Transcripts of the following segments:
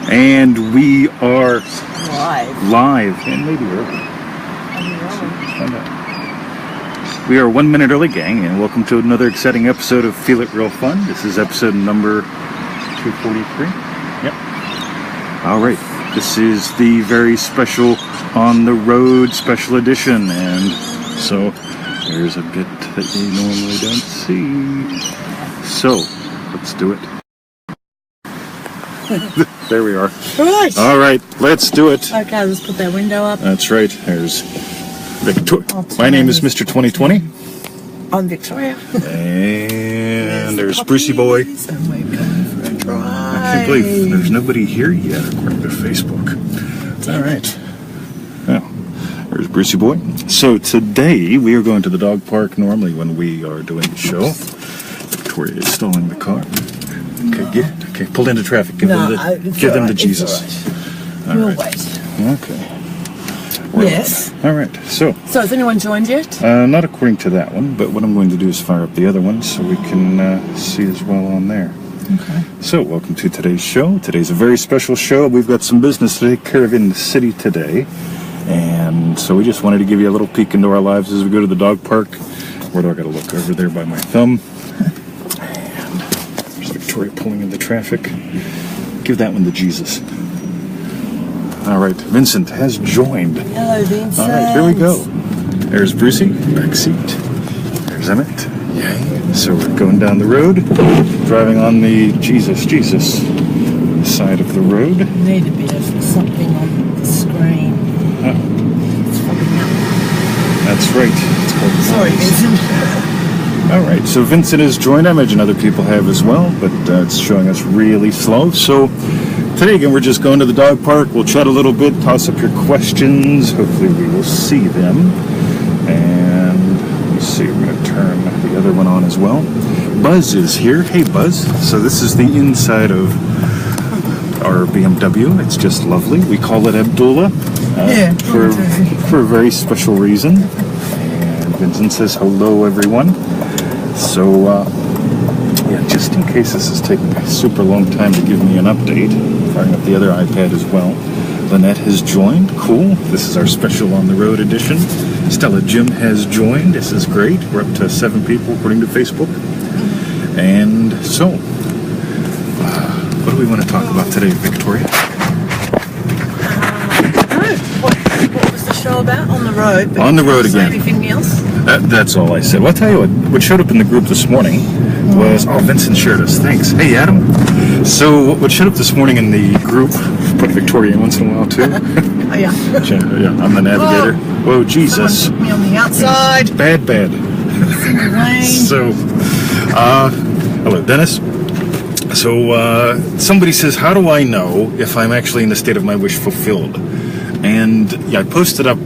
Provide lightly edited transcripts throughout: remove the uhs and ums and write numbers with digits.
And we are Live. and maybe early. We are 1 minute early, gang, and welcome to another exciting episode of Feel It Real Fun. This is episode number 243. Yep. All right. This is the very special On the Road special edition, and so there's a bit that you normally don't see. So let's do it. There we are. Right. All right, let's do it. Okay, let's put that window up. That's right. There's Victoria. My name is Mr. 2020. I'm Victoria. And there's Brucey Boy. And we're going for a drive. I can't believe there's nobody here yet, according to Facebook. All right. Well, there's Brucey Boy. So today we are going to the dog park. Normally when we are doing the show, Victoria is stalling the car. Okay, pull into traffic. Give them the Jesus. We'll wait. Okay. Yes. All right. So has anyone joined yet? not according to that one, but what I'm going to do is fire up the other one so we can see as well on there. Okay. So welcome to today's show. Today's a very special show. We've got some business to take care of in the city today, and so we just wanted to give you a little peek into our lives as we go to the dog park. Where do I got to look? Over there by my thumb. And there's Victoria pulling in the traffic. Give that one to Jesus. All right, Vincent has joined. Hello, Vincent. All right, here we go. There's Brucey, back seat. There's Emmett. Yay. So we're going down the road, driving on the Jesus side of the road. Need a bit of something on the screen. It's fucking up. That's right. It's called Sorry, noise. Vincent. All right, so Vincent has joined. I imagine other people have as well, but it's showing us really slow. So today, again, we're just going to the dog park. We'll chat a little bit, toss up your questions. Hopefully we will see them. And let's see, we're going to turn the other one on as well. Buzz is here. Hey, Buzz. So this is the inside of our BMW. It's just lovely. We call it Abdullah for a very special reason. And Vincent says hello, everyone. So, yeah, just in case this is taking a super long time to give me an update, firing up the other iPad as well. Lynette has joined. Cool. This is our special On the Road edition. Stella Jim has joined. This is great. We're up to 7 people according to Facebook. And so, what do we want to talk about today, Victoria? What was the show about? On the road. On the road again. Anything else? That's all I said. Well, I'll tell you what showed up in the group this morning was, Vincent shared us. Thanks. Hey, Adam. So what showed up this morning in the group, put Victoria in once in a while too. Oh, yeah. Yeah, I'm the navigator. Whoa, Jesus. Someone put me on the outside. Bad. So, hello, Dennis. So, somebody says, how do I know if I'm actually in the state of my wish fulfilled? And yeah, I posted up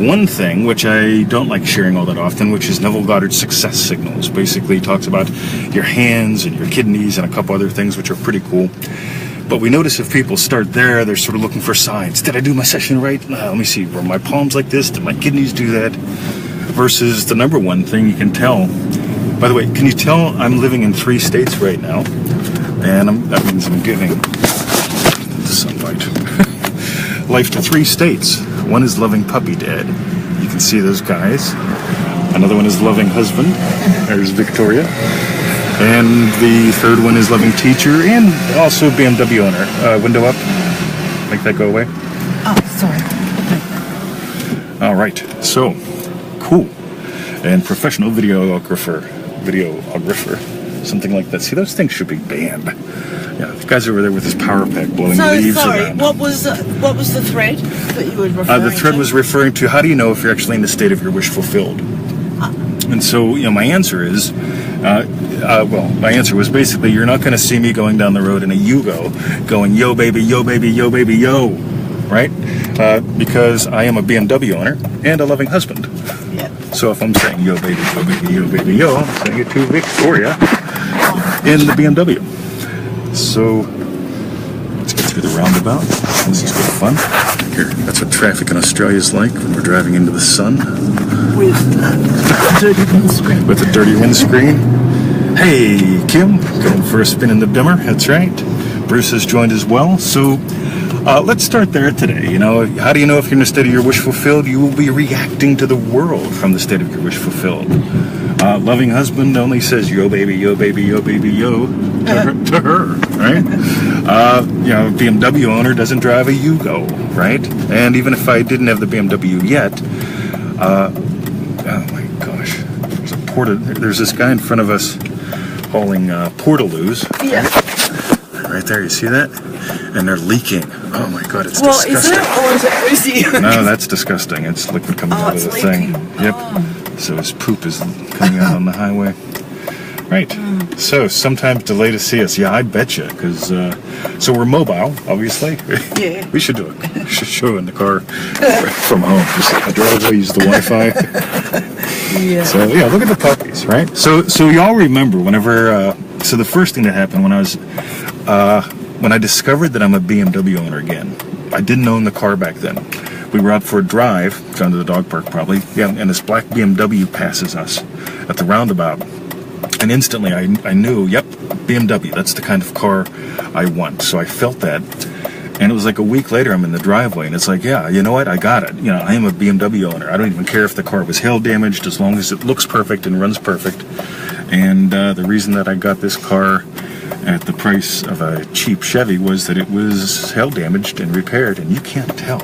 one thing, which I don't like sharing all that often, which is Neville Goddard's success signals. Basically, he talks about your hands and your kidneys and a couple other things, which are pretty cool. But we notice if people start there, they're sort of looking for signs. Did I do my session right? Let me see. Were my palms like this? Did my kidneys do that? Versus the number one thing you can tell. By the way, can you tell I'm living in 3 states right now? And that means I'm giving the sunlight. Life to 3 states. One is loving puppy dad. You can see those guys. Another one is loving husband. There's Victoria. And the third one is loving teacher and also BMW owner. Window up. Make that go away. Oh, sorry. All right. So, cool. And professional videographer. Something like that. See, those things should be banned. Yeah, the guy's over there with his power pack blowing leaves around. What was the thread that you were referring to? The thread was referring to how do you know if you're actually in the state of your wish fulfilled? And so, my answer is, my answer was basically you're not going to see me going down the road in a Yugo going, yo, baby, yo, baby, yo, baby, yo, right? Because I am a BMW owner and a loving husband. Yep. So if I'm saying yo, baby, yo, baby, yo, baby, yo, I'm saying it to Victoria in the BMW. So let's get through the roundabout. This is good fun. Here, that's what traffic in Australia is like when we're driving into the sun. With a dirty windscreen. With a dirty windscreen. Hey, Kim, going for a spin in the Bimmer. That's right. Bruce has joined as well. So let's start there today. You know, how do you know if you're in the state of your wish fulfilled? You will be reacting to the world from the state of your wish fulfilled. Loving husband only says, yo, baby, yo, baby, yo, baby, yo, to her, right? You know, BMW owner doesn't drive a Yugo, right? And even if I didn't have the BMW yet, oh my gosh, there's this guy in front of us hauling Portaloos. Yeah. Right there, you see that? And they're leaking. Oh my god, it's Well, disgusting. is it or is it Lucy? No, that's disgusting. It's liquid coming out of it's the leaking. thing. Yep. Oh. So his poop is coming out on the highway. Right. So sometimes delay to see us. Yeah, I betcha. Because so we're mobile, obviously. Yeah. We should do it. We should show in the car from home. Just I drive, use the Wi-Fi. Yeah. So yeah, look at the puppies, right? So y'all remember whenever. So the first thing that happened when I was when I discovered that I'm a BMW owner again. I didn't own the car back then. We were out for a drive, down to the dog park probably, yeah, and this black BMW passes us at the roundabout. And instantly I knew, yep, BMW, that's the kind of car I want. So I felt that. And it was like a week later, I'm in the driveway, and it's like, yeah, you know what, I got it. You know, I am a BMW owner. I don't even care if the car was hail damaged, as long as it looks perfect and runs perfect. And the reason that I got this car at the price of a cheap Chevy was that it was hail damaged and repaired, and you can't tell.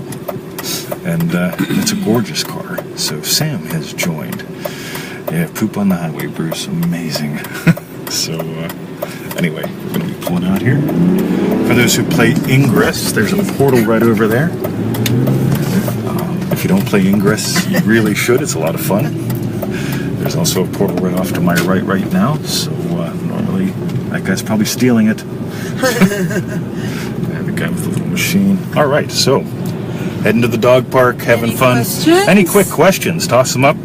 And it's a gorgeous car. So Sam has joined. Yeah, poop on the highway, Bruce. Amazing. So anyway, we're going to be pulling out here. For those who play Ingress, there's a portal right over there. If you don't play Ingress, you really should. It's a lot of fun. There's also a portal right off to my right now. So normally that guy's probably stealing it. The guy with the little machine. All right, so heading to the dog park, having fun. Questions? Any quick questions? Toss them up.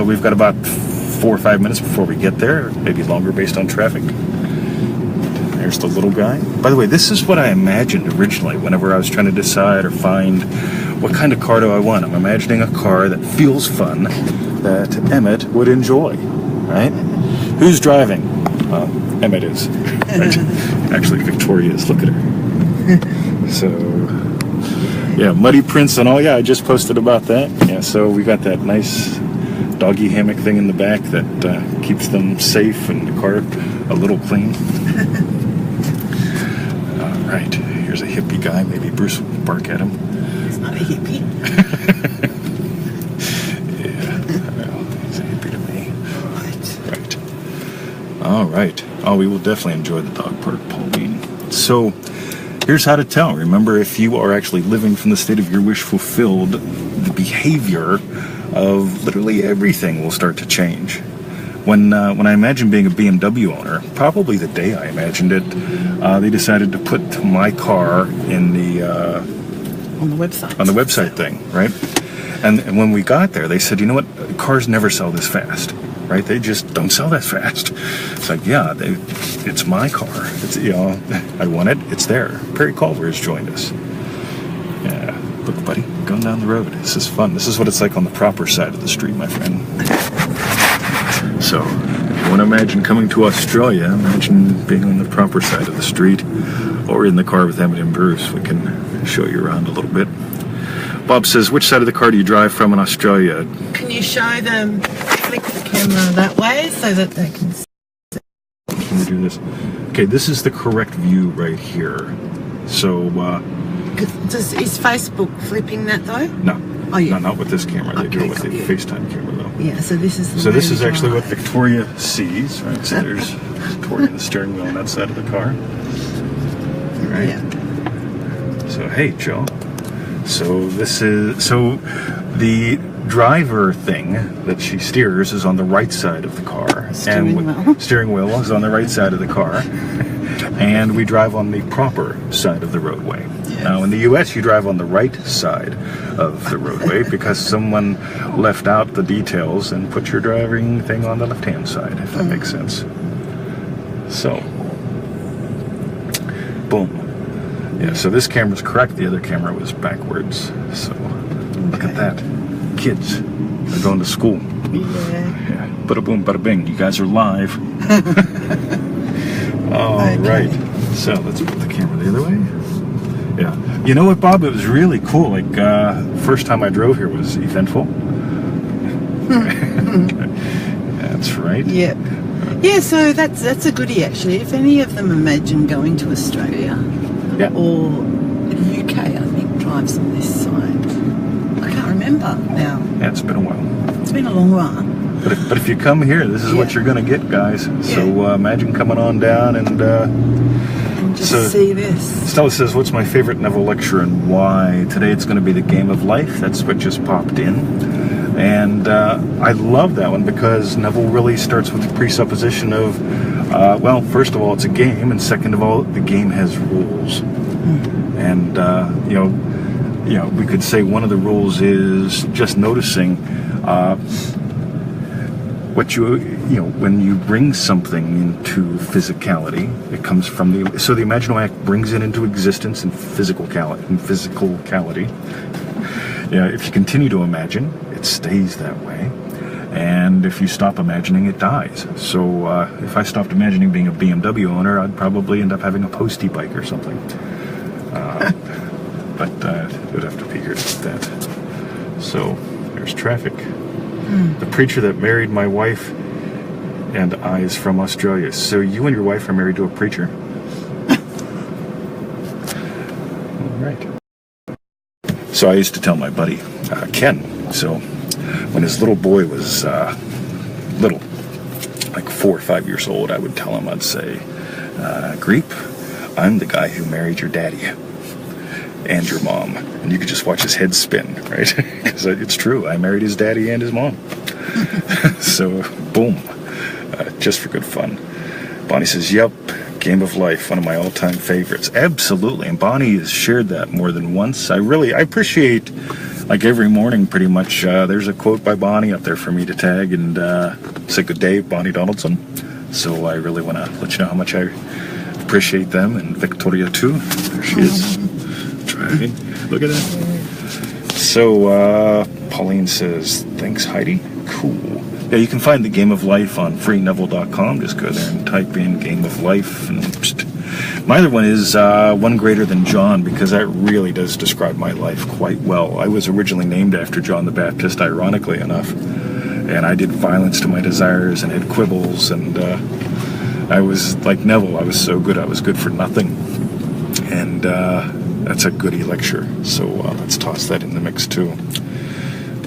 We've got about 4 or 5 minutes before we get there, maybe longer based on traffic. There's the little guy. By the way, this is what I imagined originally whenever I was trying to decide or find what kind of car do I want. I'm imagining a car that feels fun, that Emmett would enjoy, right? Who's driving? Emmett is. Right? Actually, Victoria is. Look at her. So, yeah, Muddy Prince and all. Yeah, I just posted about that. Yeah, so we got that nice doggy hammock thing in the back that keeps them safe and the car a little clean. All right, here's a hippie guy. Maybe Bruce will bark at him. It's not a hippie. Yeah, well, he's a hippie to me. Right. Right. All right. Oh, we will definitely enjoy the dog park, Pauline. So, here's how to tell. Remember, if you are actually living from the state of your wish fulfilled, the behavior of literally everything will start to change. When I imagined being a BMW owner, probably the day I imagined it, they decided to put my car in the On the website. on the website thing, right? And when we got there, they said, you know what, cars never sell this fast, right? They just don't sell that fast. It's like, yeah, it's my car. It's, you know, I want it. It's there. Perry Culver has joined us. Yeah, look, buddy, going down the road. This is fun. This is what it's like on the proper side of the street, my friend. So, if you want to imagine coming to Australia, imagine being on the proper side of the street, or in the car with Emmett and Bruce. We can show you around a little bit. Bob says, which side of the car do you drive from in Australia? Can you show them, flick the camera that way so that they can see? Can we do this? Okay, this is the correct view right here. So, Is Facebook flipping that though? no. Oh, yeah. No, not with this camera. They do Okay, it with the cool. FaceTime camera, though. Yeah, so this is the So this main is actually what drive. Victoria sees, right? So there's Victoria in the steering wheel on that side of the car. Right? Yeah. So, hey, Joe. So the driver thing that she steers is on the right side of the car. Steering wheel is on the right side of the car. And we drive on the proper side of the roadway. Yes. Now, in the U.S., you drive on the right side of the roadway because someone left out the details and put your driving thing on the left-hand side, if that makes sense. So, boom. Yeah, so this camera's correct. The other camera was backwards. So, look at that. Kids, they're going to school. Yeah. Yeah, bada boom, bada bing. You guys are live. All Okay. right. So let's put the camera the other way. Yeah. You know what, Bob? It was really cool. Like, first time I drove here was eventful. That's right. Yeah. Yeah, so that's a goodie actually. If any of them imagine going to Australia or the UK, I think drives on this side. I can't remember now. Yeah, it's been a while. It's been a long while. But if you come here, this is what you're going to get, guys. So imagine coming on down and just see this. Stella says, what's my favorite Neville lecture and why? Today it's going to be the Game of Life. That's what just popped in. And I love that one because Neville really starts with the presupposition of, well, first of all, it's a game, and second of all, the game has rules. And you know, we could say one of the rules is just noticing what you know, when you bring something into physicality, it comes from the imaginal act brings it into existence in physicality. Yeah, if you continue to imagine, it stays that way. And if you stop imagining, it dies. So if I stopped imagining being a BMW owner, I'd probably end up having a postie bike or something. But it would have to be here to do that. So there's traffic. The preacher that married my wife and I is from Australia. So you and your wife are married to a preacher? All right. So I used to tell my buddy, Ken, so when his little boy was little, like 4 or 5 years old, I would tell him, I'd say, Greep, I'm the guy who married your daddy and your mom. And you could just watch his head spin, right? Because it's true, I married his daddy and his mom. So, boom, just for good fun. Bonnie says, yep, Game of Life, one of my all-time favorites. Absolutely, and Bonnie has shared that more than once. I appreciate, like every morning pretty much, there's a quote by Bonnie up there for me to tag and say good day, Bonnie Donaldson. So I really want to let you know how much I appreciate them, and Victoria too. There she is. Driving. Look at that. So Pauline says, thanks Heidi. Cool. Yeah, you can find the Game of Life on freeneville.com. Just go there and type in Game of Life. And my other one is One Greater Than John, because that really does describe my life quite well. I was originally named after John the Baptist, ironically enough. And I did violence to my desires and had quibbles. And I was like Neville. I was so good. I was good for nothing. And that's a goodie lecture. So let's toss that in the mix too.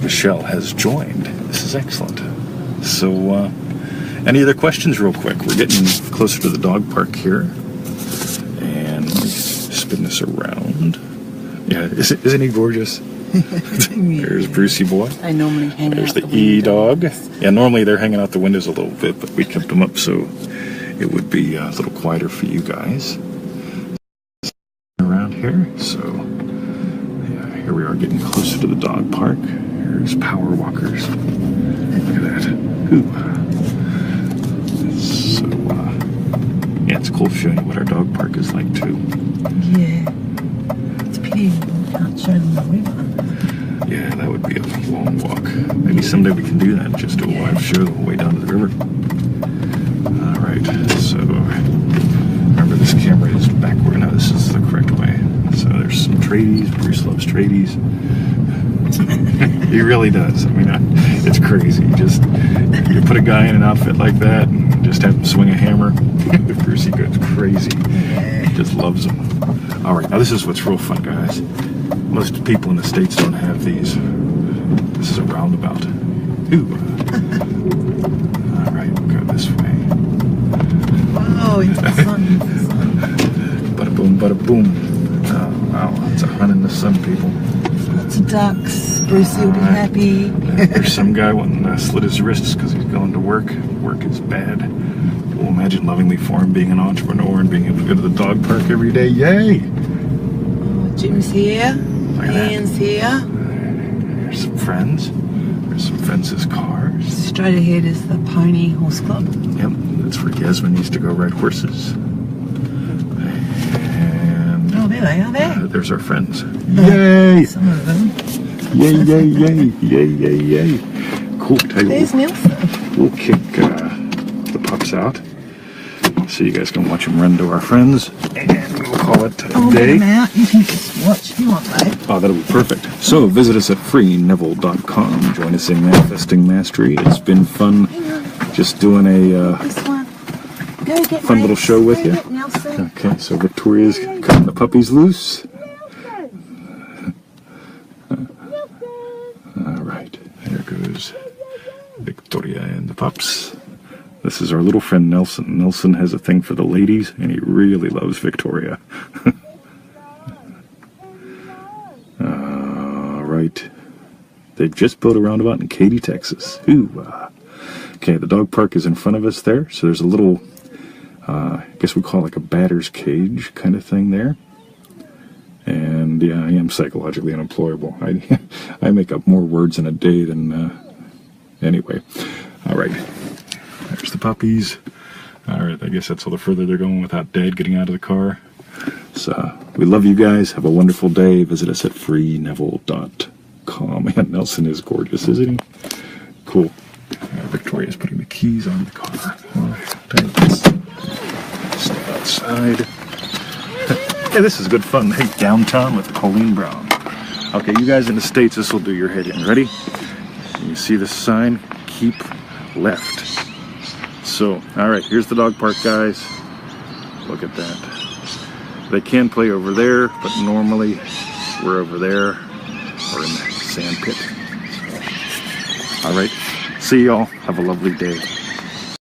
Michelle has joined. This is excellent. So, any other questions real quick? We're getting closer to the dog park here. And let me spin this around. Yeah, isn't he gorgeous? There's Brucey boy. I normally hang There's out the E-dog. Yeah, normally they're hanging out the windows a little bit, but we kept them up so it would be a little quieter for you guys. Around here, so yeah, here we are getting closer to the dog park. Here's Power Walkers. Look at that. Ooh. So, yeah, it's cool showing you what our dog park is like, too. Yeah. It's a pity we can't show them the river. Yeah, that would be a long walk. Maybe someday we can do that, just do a live show way down to the river. All right, so remember this camera is backward. No, this is the correct way. So there's some tradies. Bruce loves tradies. He really does. I mean, it's crazy. You put a guy in an outfit like that and just have him swing a hammer. Brucey goes crazy. He just loves them. All right, now this is what's real fun, guys. Most people in the States don't have these. This is a roundabout. Ooh. All right, we'll go this way. Wow, into the sun. Bada boom, bada boom. Oh, wow, it's a hunt in the sun, people. Lots of ducks. Brucey will be happy. There's some guy wanting to slit his wrists because he's going to work. Work is bad. Well, imagine lovingly for him being an entrepreneur and being able to go to the dog park every day. Yay! Oh, Jim's here. Ian's here. There's some friends. There's some friends' cars. Straight ahead is the Pony Horse Club. Yep, that's where Yasmin used to go ride horses. And oh, there they are there. There's our friends. Yay! Some of them. Yay, yay, yay, yay, yay, yay. Cool. Tell you There's Nelson. We'll kick the pups out. So you guys can watch him run to our friends, and we'll call it a I'll get day. them out. You can just watch if you want, babe. Oh, that'll be perfect. So visit us at freeneville.com. Join us in Manifesting Mastery. It's been fun just doing a This one. Go get fun little show with Go you. get Nelson. Okay, so Victoria's cutting the puppies loose. All right, there goes Victoria and the pups. This is our little friend Nelson. Nelson has a thing for the ladies, and he really loves Victoria. All right. They've just built a roundabout in Katy, Texas. Ooh. Okay, the dog park is in front of us there, so there's a little, I guess we call it like a batter's cage kind of thing there. And yeah, I am psychologically unemployable. I make up more words in a day than, anyway. All right. There's the puppies. All right, I guess that's all the further they're going without Dad getting out of the car. So, we love you guys. Have a wonderful day. Visit us at freeneville.com. Man, Nelson is gorgeous, isn't he? Cool. Victoria's putting the keys on the car. Let's step outside. Hey, this is good fun. Hey, downtown with Colleen Brown. Okay, you guys in the States, this will do your head in. Ready? You see this sign? Keep left. So, all right, here's the dog park, guys. Look at that. They can play over there, but normally we're over there or in the sand pit. So, all right, see y'all. Have a lovely day.